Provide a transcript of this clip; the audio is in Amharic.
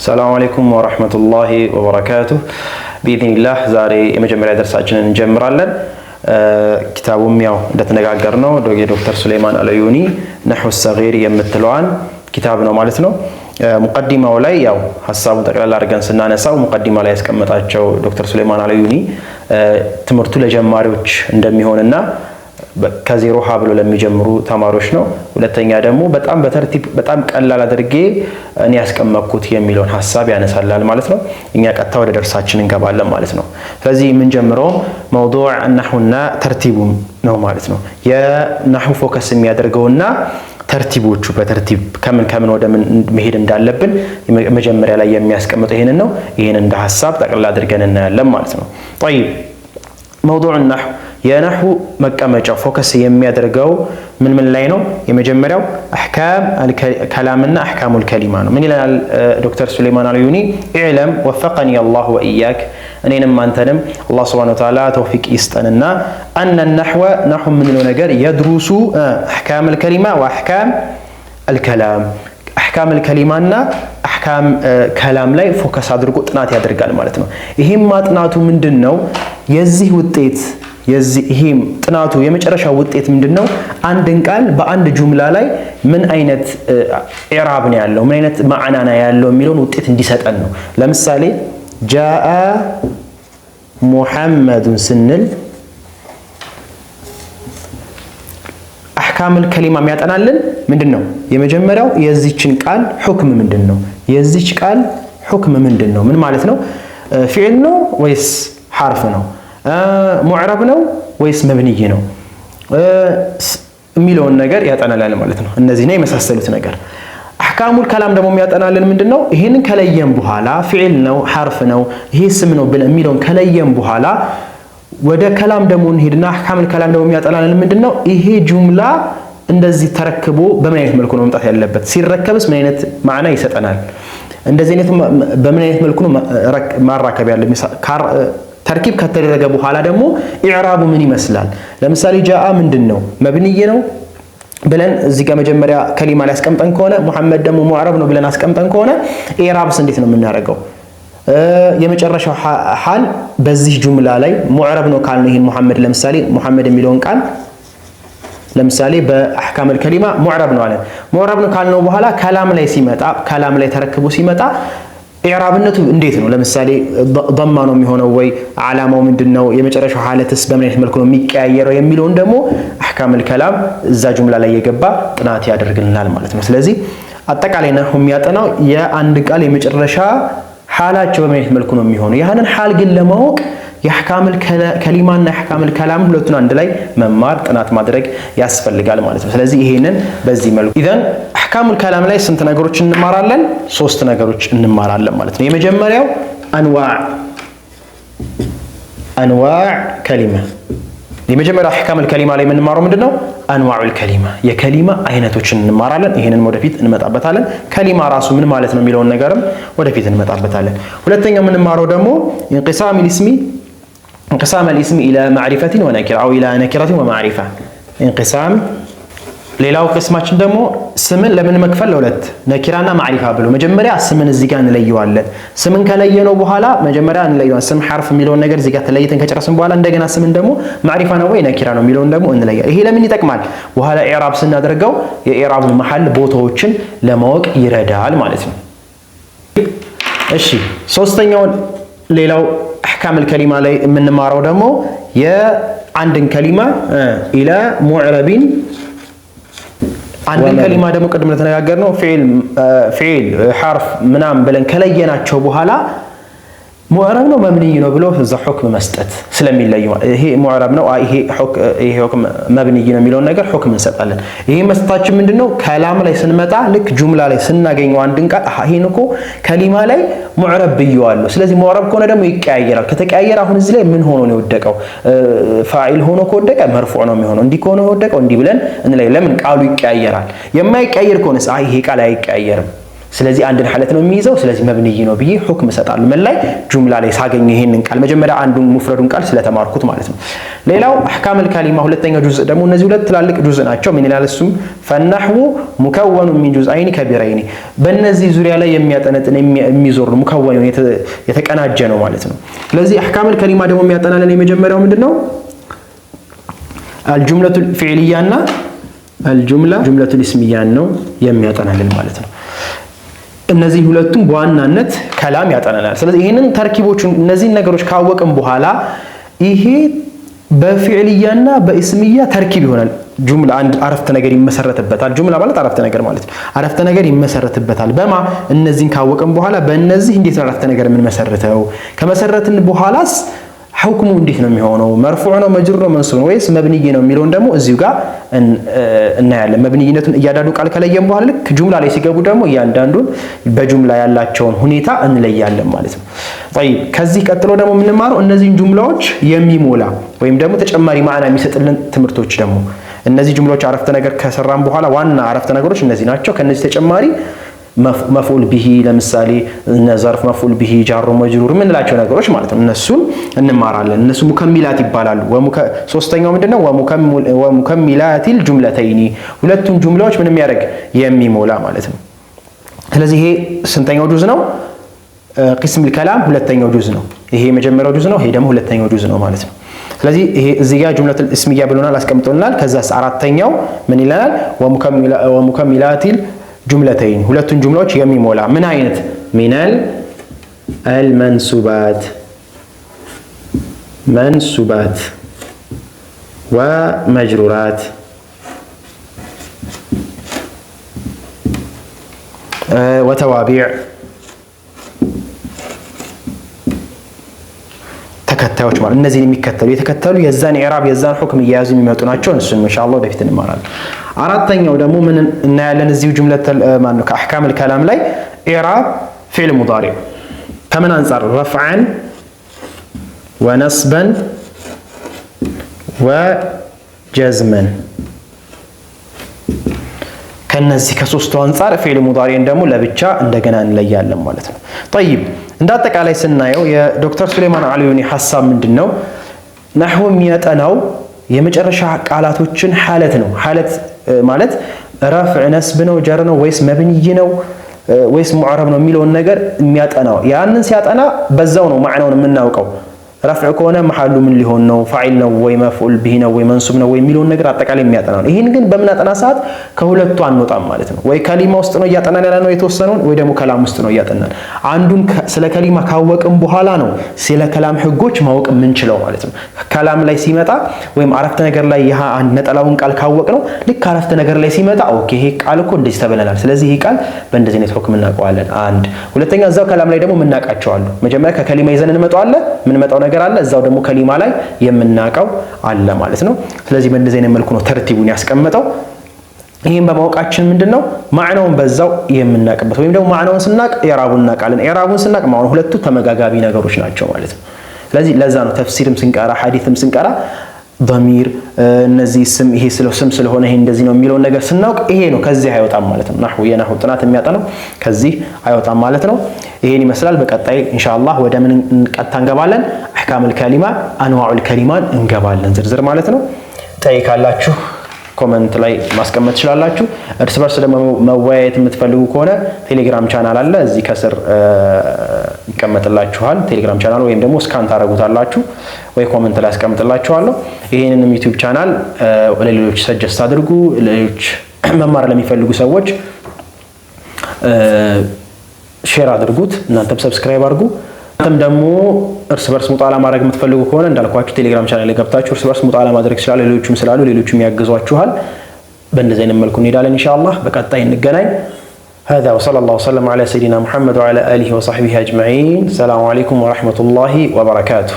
السلام عليكم ورحمة الله وبركاته. بإذن الله زاري مجموعة درساتنا نجمرالن كتابهم ياو دتنقاقرنو دكتور سليمان العيوني نحو الصغير يمثلوان كتابنا مالتنا مقدمة ولاي ياو حسابو تقلال أرغان سنانساو مقدمة لا يسكمتاچو دكتور سليمان العيوني تمرتو لجماريوچ እንደሚሆንና ከዜሮ ሀ ብሎ ለሚጀምሩ ተማሪዎች ነው። ሁለተኛ ደግሞ በጣም በተርቲብ በጣም ቀላል አድርጌ እኔ ያስቀመጥኩት የሚለውን ሐሳብ ያነሳላል ማለት ነው። እኛ ቀጥታ ወደ ደርሳችን እንገባለን ማለት ነው። ስለዚህ ምን ጀምረው موضوع النحوና ተርቲቡ ነው ማለት ነው። የነህው ፎከስ የሚያደርገውና ተርቲቦቹ በተርቲብ ከምን ወደ ምን መሄድ እንዳለብን መጀመሪያ ላይ የሚያስቀምጠው ይሄንን ነው። ይሄን እንደ ሐሳብ ጠቅላላ አድርገን እናያለን ማለት ነው። طيب موضوع النحو የነህው መቀመጫ ፎከስ የሚያደርገው ምን ላይ ነው? የመጀመሪያው አህካም الكلامና احكام الكلمه ነው። ምን ይላል ዶክተር ሱሌማን አልዩኒ ኢዕለም ወፈቀኒ አላህ ወኢያክ እኔንም አንተንም አላህ Subhanahu Wa Ta'ala ተውፊቅ ይስጠንና ان النحو نحو ምን ነው ነገር يدرس احكام الكلمه واحكام الكلام احكام الكلمه እና احكام كلام ላይ ፎከስ አድርጎ ጥናት ያደርጋል ማለት ነው። ይሄም ማጥናቱ ምንድነው? የዚህ ውጤት ይሄም ጥናቱ የመጨረሻው ውጤት ምንድነው? አንድን ቃል በአንድ ጁምላ ላይ ምን አይነት ኢዕራብ ነው ያለው ምን አይነት ማዕና ነው ያለው የሚለውን ውጤት እንዲሰጠን ነው። ለምሳሌ ጃአ ሙሐመዱን ስንል አህካም الكلمه የሚያጠናልን ምንድነው? የመጀመሪያው የዚህችን ቃል ሁክም ምንድነው? የዚህች ቃል ሁክም ምንድነው? ምን ማለት ነው? ፊዕል ነው ወይስ ሐርፍ ነው? ሙዕረብ ነው ወይስ መብንይ ነው የሚለውን ነገር ያጠናላል ማለት ነው። እነዚህ ነው የመሳሰሉት ነገር። አህካሙል ከላም ደግሞ የሚያጠናልን ምንድነው? ይሄንን ከለየም በኋላ ፊዕል ነው ሐርፍ ነው ይሄ ስም ነው ብለን የሚለውን ከለየም በኋላ ወደ ከላም ደግሞ እንሄድና አህካሙል ከላም ደግሞ የሚያጠናልን ምንድነው? ይሄ ጁምላ እንደዚህ ተረክቦ በምን አይነት መልኩ ነው መምጣት ያለበት? ሲረከብስ ምን አይነት ማዕና ይሰጠናል? እንደዚህ አይነት በምን አይነት መልኩ ነው ማራከብ ያለበት? ተርኪብ ከተደረገ በኋላ ደግሞ ኢዕራቡ ምን ይመስላል? ለምሳሌ ጃአ ምንድነው? መብንይ ነው ብለን እዚህ ጋር መጀመሪያ ከሊማ ላይ አስቀምጠን ከሆነ ሙሐመድ ደግሞ ሙዕረብ ነው ብለን አስቀምጠን ከሆነ ኢዕራብስ እንዴት ነው የምናደርገው? የመጨረሻው ሐል በዚህ ጁምላ ላይ ሙዕረብ ነው ካልነው ይሄን ሙሐመድ ለምሳሌ ሙሐመድ የሚለውን ቃል ለምሳሌ በአህካም الكلمه ሙዕረብ ነው አለ ሙዕረብ ነው ካልነው በኋላ ከላም ላይ ሲመጣ ከላም ላይ ተረክቦ ሲመጣ ኢዕራብነቱ እንዴት ነው? ለምሳሌ ضማ ነው የሚሆነው ወይ ዓላማው ምንድነው? የመጨረሻው ሐለትስ በምን አይነት መልኩ ነው የሚቀያየረው የሚለውን ደግሞ አህካም الكلام እዛ ጁምላ ላይ የገባ ጥናት ያደርግልናል ማለት ነው። ስለዚህ አጠቃላይ ነው የሚያጠናው የአንድ ቃል የመጨረሻ ሐላቸው በምን አይነት መልኩ ነው የሚሆነው። ያንን ሐል ግን ለማወቅ የአህካም الكلمه እና የአህካም الكلام ሁለቱን አንድ ላይ መማር ጥናት ማድረግ ያስፈልጋል ማለት ነው። ስለዚህ ይሄንን በዚህ መልኩ ኢዘን አህካም الكلام ላይ ስንት ነገሮች እንማራለን? 3 ነገሮች እንማራለን ማለት ነው። የመጀመሪያው አንዋዕ ከሊማ የመጀመሪያው አህካም الكلمه ላይ የምንማረው ምንድነው? አንዋዕ الكلمه የከሊማ አይነቶችን እንማራለን። ይሄንን ወደፊት እንመጣበታለን። ከሊማ ራሱ ምን ማለት ነው የሚለውን ነገርም ወደፊት እንመጣበታለን። ሁለተኛው የምንማረው ደግሞ انقسام الاسم الى معرفه ونكره او الى نكره ومعرفه انقسام ሌላው ቅስማችን ደግሞ ስምን ለምን መክፈል ለሁለት ነኪራና ማዕሪፋ ብሎ መጀመሪያ ስምን እዚህ ጋር እንለየዋለን። ስምን ከለየነው በኋላ መጀመሪያ እንለየዋለን። ስም ሐርፍ የሚለውን ነገር እዚህ ጋር ተለይተን ከጨረስን በኋላ እንደገና ስምን ደግሞ ማዕሪፋ ነው ወይ ነኪራ ነው የሚለውን ደግሞ እንለያለን። ይሄ ለምን ይጠቅማል? በኋላ ኢዕራብ ስናደርገው የኢዕራቡን መሐል ቦታዎችን ለማወቅ ይረዳል ማለት ነው። እሺ ሶስተኛው ሌላው አህካም الكلمه ላይ የምንማረው ደግሞ የአንድን ከሊማ ኢላ ሙዕረቢን አንድን ከሊማ ደግሞ ቅድም ለተነጋገርነው ፊዕል ሐርፍ ምናምን ብለን ከለየናቸው በኋላ ሙዕረብ ነው መብንይ ነው ብሎ እዛ ሁክም መስጠት ስለሚለዩ ይሄ ሙዕረብ ነው ይሄ ሁክም መብንይ ነው የሚለውን ነገር ሁክም እንሰጣለን። ይሄ መስጠታችን ምንድነው? ከላም ላይ ስንመጣ ልክ ጁምላ ላይ ስናገኘው አንድን ቃል ይሄን እኮ ከሊማ ላይ ሙዕረብ ብየዋለሁ። ስለዚህ ሙዕረብ ከሆነ ደግሞ ይቀያየራል። ከተቀያየረ አሁን እዚህ ላይ ምን ሆኖ ነው የወደቀው? ፋኢል ሆኖ ከወደቀ መርፉዕ ነው የሚሆነው። እንዲህ ከሆነ የወደቀው እንዲህ ብለን እንላይ። ለምን ቃሉ ይቀያየራል? የማይቀያየር ከሆነስ ይሄ ቃል አይቀያየርም። ስለዚህ አንድን ሐለት ነው የሚይዘው ስለዚህ መብንይ ነው ብዬ ሁክም እሰጣለሁ ምን ላይ ጁምላ ላይ ሳገኝ ይሄንን ቃል መጀመሪያ አንዱን ሙፍረዱን ቃል ስለተማርኩት ማለት ነው ሌላው አህካም الكلمه ሁለተኛው ጁዝ ደግሞ እነዚህ ሁለት ትላልቅ ጁዝ ናቸው ምን ይላል እሱም فالنحو مكون من جزئين كبيرين በእነዚህ ዙሪያ ላይ የሚያጠነጥን የሚዞር ሙከወን የተቀናጀ ነው ማለት ነው ስለዚህ አህካም الكلمه ደግሞ የሚያጠናለን የመጀመሪያው ምንድነው الجمله الفعليه እና الجمله الاسميه ነው የሚያጠናልን ማለት ነው እነዚህ ሁለቱም በዋናነት ከላም ያጠናናል ስለዚህ ይሄንን ተርኪቦቹን እነዚህ ነገሮች ካወቅን በኋላ ይሄ በፊዕልያና በእስምያ ተርኪብ ይሆናል ጁምላ አንድ አረፍተ ነገር ይመሰረትበታል ጁምላ ማለት አረፍተ ነገር ማለት ነው አረፍተ ነገር ይመሰረትበታል በማ እነዚህን ካወቅን በኋላ በእነዚህ እንዴት አረፍተ ነገር ምን መሰረተው ከመሰረትን በኋላስ ሁክሙ እንዴት ነው የሚሆነው መርፉዕ ነው መጅሩር ነው መንሱብ ነው ወይስ መብንይ ነው የሚለውን ደግሞ እዚሁ ጋር እናያለን መብንይነቱን እያዳዱ ቃል ከለየን በኋላ ልክ ጁምላ ላይ ሲገቡ ደግሞ እያንዳንዱን በጁምላ ያላቸውን ሁኔታ እንለያለን ማለት ነው طيب ከዚህ ቀጥሎ ደግሞ የምንማረው እነዚህን ጁምላዎች የሚሞላ ወይም ደግሞ ተጨማሪ ማዕና የሚሰጥልን ትምህርቶች ደግሞ እነዚህ ጁምላዎች አረፍተ ነገር ከሰራን በኋላ ዋና አረፍተ ነገሮች እነዚህ ናቸው ከነዚህ ተጨማሪ መፍዑል ቢሂ ለምሳሌ ዘርፍ መፍዑል ቢሂ ጃር መጅሩር ምን ላቸው ነገሮች ማለት ነው እነሱን እንማራለን እነሱ ሙከሚላት ይባላሉ ሶስተኛው ምንድነው ወሙከሚላቲል ጁምለተይኒ ሁለቱም ጁምላዎች ምንም ያደርግ የሚሞላ ማለት ነው ስለዚህ ይሄ ስንተኛው ጁዝ ነው قسم الكلام ሁለተኛው ጁዝ ነው ይሄ የመጀመሪያው ጁዝ ነው ይሄ ደግሞ ሁለተኛው ጁዝ ነው ማለት ነው ስለዚህ ይሄ እዚህ ጋር ጁምለቱል እስሚያ ብሎናል አስቀምጦናል ከዛስ አራተኛው ምን ይላል ወሙከሚላቲል جملتين ሁለቱን ጁምላዎች የሚሞላ ምን አይነት ሚነል መንሱባት ወመጅሩራት ወተዋቢዕ ተከታዮች ማለት እነዚህን የተከተሉ የዛን ኢዕራብ የዛን ሁክም እያያዙ የሚመጡ ናቸው እሱን ኢንሻአላህ ወደፊት እንማራለን አራተኛው ደግሞ ምን እናያለን እዚሁ ጁምለተ ማነው ከአህካም الكلام ላይ ኢዕራብ ፊዕል ሙዳሪ ከምን አንፃር ረፍዓን ወነስበን ወጀዝመን ከነዚህ ከሶስቱ አንፃር ፊዕል ሙዳሪን ደግሞ ለብቻ እንደገና እንለያለን ማለት ነው طيب እንዳጠቃላይ ስናየው የዶክተር ሱሌማን አልዩኒ ሐሳብ ምንድነው ነህው የሚያጠናው የመጨረሻ ቃላቶችን ሐለት ነው ሐለት ማለት ረፍዕ ነስብ ነው ጀር ነው ወይስ መብንይ ነው ወይስ ሙዕረብ ነው የሚለውን ነገር የሚያጠናው ያንን ሲያጠና በዛው ነው ማዕናውን የምናውቀው ረፍዕ ከሆነ መሐሉ ምን ሊሆን ነው ፋዒል ነው ወይ መፍዑል ቢሂ ነው ወይ መንሱብ ነው ወይ የሚለውን ነገር አጠቃላይ የሚያጠና ነው ይሄን ግን በመናጠና ሰዓት ከሁለቱ አንወጣም ማለት ነው ወይ ከሊማ ውስጥ ነው እያጠናን ያለ ነው የተወሰነው ወይ ደግሞ ከላም ውስጥ ነው እያጠናን አንዱን ስለ ከሊማ ካወቅን በኋላ ነው ስለ ከላም ህጎች ማወቅ የምንችለው ማለት ነው ከላም ላይ ሲመጣ ወይም አረፍተ ነገር ላይ ይሄ አንድ ነጠላውን ቃል ካወቅ ነው ልክ አረፍተ ነገር ላይ ሲመጣ ኦኬ ይሄ ቃል እኮ እንደዚህ ተበለናል ስለዚህ ይሄ ቃል በእንደዚህ አይነት ሁክም እናውቀዋለን አንድ ሁለተኛ እዛው ከላም ላይ ደግሞ ምናቃቸዋለን መጀመሪያ ከከሊማ ይዘን እንመጣዋለን ምንመጣው ነገር አለ እዛው ደግሞ ከሊማ ላይ የምናቀው አለ ማለት ነው ስለዚህ በእንደዚህ አይነት መልኩ ነው ተርቲቡን ያስቀመጠው ይሄን በማወቃችን ምንድነው ማዕናውን በዛው የምናቀበት ወይም ደግሞ ማዕናውን ስናቅ ኢዕራቡን እናቃለን ኢዕራቡን ስናቅ ማዕናው ሁለቱ ተመጋጋቢ ነገሮች ናቸው ማለት ነው ስለዚህ ለዛ ነው ተፍሲርም ስንቀራ ሐዲስም ስንቀራ ضمير እነዚህ ስም ይሄ ስም ስለሆነ ይሄ እንደዚህ ነው የሚለው ነገር ስናውቅ ይሄ ነው ከዚህ አይወጣም ማለት ነው ነህው የነህው ጥናት የሚያጠናው ከዚህ አይወጣም ማለት ነው ይሄን ይመስላል በቀጣይ ኢንሻአላህ ወደ ምን ቀጥታ እንገባለን አህካም الكلمه አንዋዑ الكلمه እንገባለን ዝርዝር ማለት ነው ጠይቃላችሁ ኮሜንት ላይ ማስቀመጥ ትችላላችሁ እርስ በርስ ደግሞ መወያየት የምትፈልጉ ከሆነ ቴሌግራም ቻናል አለ እዚህ ከስር ይቀመጥላችኋል ቴሌግራም ቻናል ወይም ደግሞ ስካን ታረጉታላችሁ ወይ ኮሜንት ላይ አስቀምጥላችኋለሁ ይሄንንም ዩቲዩብ ቻናል ለሌሎች ሰጀስት አድርጉ ለሌሎች መማር ለሚፈልጉ ሰዎች ሼር አድርጉት እናንተም ሰብስክራይብ አድርጉ እናንተም ደግሞ እርስ በርስ ሙጣላ ማድረግ የምትፈልጉ ከሆነ እንዳልኳችሁ ቴሌግራም ቻናል ላይ ገብታችሁ እርስ በርስ ሙጣላ ማድረግ ይችላል ሌሎችም ስላሉ ሌሎችም ያግዟችኋል በእንደዚህ አይነት መልኩ እንሄዳለን ኢንሻአላህ በቀጣይ እንገናኝ هذا وصلى الله وسلم على سيدنا محمد وعلى آله وصحبه أجمعين السلام عليكم ورحمة الله وبركاته